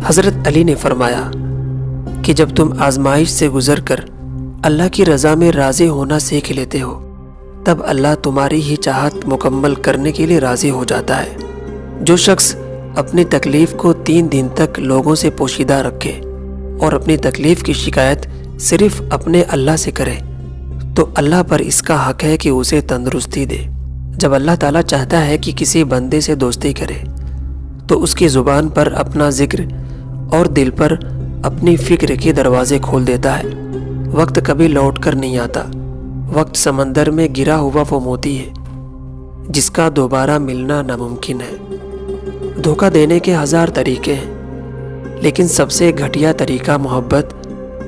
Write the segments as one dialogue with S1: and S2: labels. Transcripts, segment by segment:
S1: حضرت علی نے فرمایا کہ جب تم آزمائش سے گزر کر اللہ کی رضا میں راضی ہونا سیکھ لیتے ہو تب اللہ تمہاری ہی چاہت مکمل کرنے کے لیے راضی ہو جاتا ہے۔ جو شخص اپنی تکلیف کو 3 دن تک لوگوں سے پوشیدہ رکھے اور اپنی تکلیف کی شکایت صرف اپنے اللہ سے کرے تو اللہ پر اس کا حق ہے کہ اسے تندرستی دے۔ جب اللہ تعالیٰ چاہتا ہے کہ کسی بندے سے دوستی کرے تو اس کی زبان پر اپنا ذکر اور دل پر اپنی فکر کے دروازے کھول دیتا ہے۔ وقت کبھی لوٹ کر نہیں آتا۔ وقت سمندر میں گرا ہوا وہ موتی ہے جس کا دوبارہ ملنا ناممکن ہے۔ دھوکہ دینے کے 1000 طریقے ہیں لیکن سب سے گھٹیا طریقہ محبت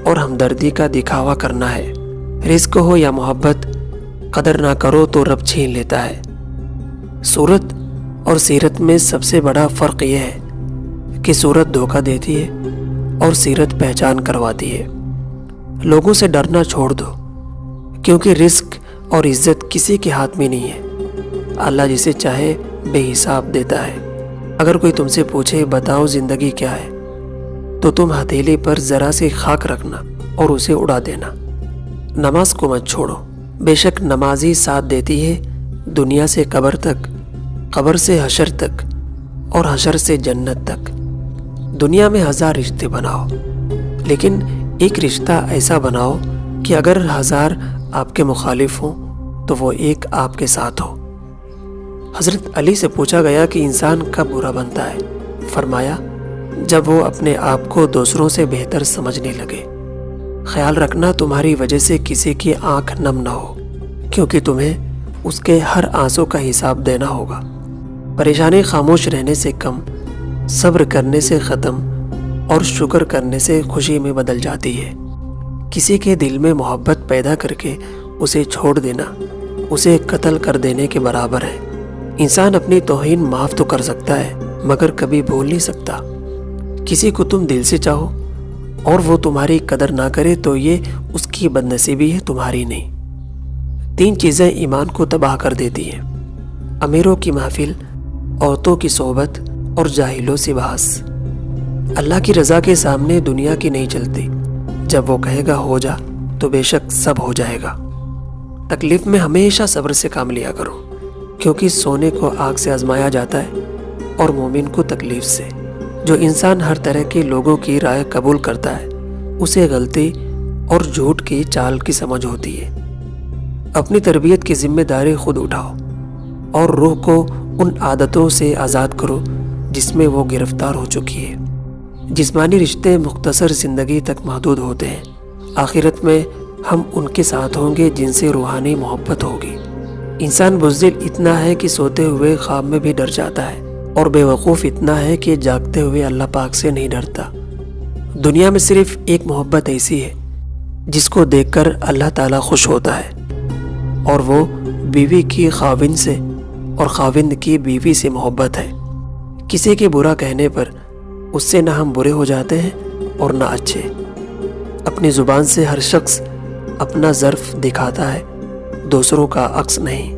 S1: اور ہمدردی کا دکھاوا کرنا ہے۔ رزق ہو یا محبت، قدر نہ کرو تو رب چھین لیتا ہے۔ صورت اور سیرت میں سب سے بڑا فرق یہ ہے کہ صورت دھوکہ دیتی ہے اور سیرت پہچان کرواتی ہے۔ لوگوں سے ڈرنا چھوڑ دو کیونکہ رزق اور عزت کسی کے ہاتھ میں نہیں ہے۔ اللہ جسے چاہے بے حساب دیتا ہے۔ اگر کوئی تم سے پوچھے بتاؤ زندگی کیا ہے تو تم ہتھیلی پر ذرا سی خاک رکھنا اور اسے اڑا دینا۔ نماز کو مت چھوڑو، بے شک نمازی ساتھ دیتی ہے دنیا سے قبر تک، قبر سے حشر تک اور حشر سے جنت تک۔ دنیا میں 1000 رشتے بناؤ لیکن ایک رشتہ ایسا بناؤ کہ اگر 1000 آپ کے مخالف ہوں تو وہ ایک آپ کے ساتھ ہو۔ حضرت علی سے پوچھا گیا کہ انسان کب برا بنتا ہے؟ فرمایا جب وہ اپنے آپ کو دوسروں سے بہتر سمجھنے لگے۔ خیال رکھنا تمہاری وجہ سے کسی کی آنکھ نم نہ ہو کیونکہ تمہیں اس کے ہر آنسو کا حساب دینا ہوگا۔ پریشانی خاموش رہنے سے کم، صبر کرنے سے ختم اور شکر کرنے سے خوشی میں بدل جاتی ہے۔ کسی کے دل میں محبت پیدا کر کے اسے چھوڑ دینا اسے قتل کر دینے کے برابر ہے۔ انسان اپنی توہین معاف تو کر سکتا ہے مگر کبھی بھول نہیں سکتا۔ کسی کو تم دل سے چاہو اور وہ تمہاری قدر نہ کرے تو یہ اس کی بدنصیبی ہے، تمہاری نہیں۔ 3 چیزیں ایمان کو تباہ کر دیتی ہیں: امیروں کی محفل، عورتوں کی صحبت اور جاہلوں سے بحث۔ اللہ کی رضا کے سامنے دنیا کی نہیں چلتی۔ جب وہ کہے گا ہو جا تو بے شک سب ہو جائے گا۔ تکلیف میں ہمیشہ صبر سے کام لیا کرو کیونکہ سونے کو آگ سے آزمایا جاتا ہے اور مومن کو تکلیف سے۔ جو انسان ہر طرح کے لوگوں کی رائے قبول کرتا ہے اسے غلطی اور جھوٹ کی چال کی سمجھ ہوتی ہے۔ اپنی تربیت کی ذمہ داری خود اٹھاؤ اور روح کو ان عادتوں سے آزاد کرو جس میں وہ گرفتار ہو چکی ہے۔ جسمانی رشتے مختصر زندگی تک محدود ہوتے ہیں، آخرت میں ہم ان کے ساتھ ہوں گے جن سے روحانی محبت ہوگی۔ انسان بزدل اتنا ہے کہ سوتے ہوئے خواب میں بھی ڈر جاتا ہے اور بے وقوف اتنا ہے کہ جاگتے ہوئے اللہ پاک سے نہیں ڈرتا۔ دنیا میں صرف ایک محبت ایسی ہے جس کو دیکھ کر اللہ تعالیٰ خوش ہوتا ہے اور وہ بیوی کی خاوند سے اور خاوند کی بیوی سے محبت ہے۔ کسی کے برا کہنے پر اس سے نہ ہم برے ہو جاتے ہیں اور نہ اچھے۔ اپنی زبان سے ہر شخص اپنا ظرف دکھاتا ہے، دوسروں کا عکس نہیں۔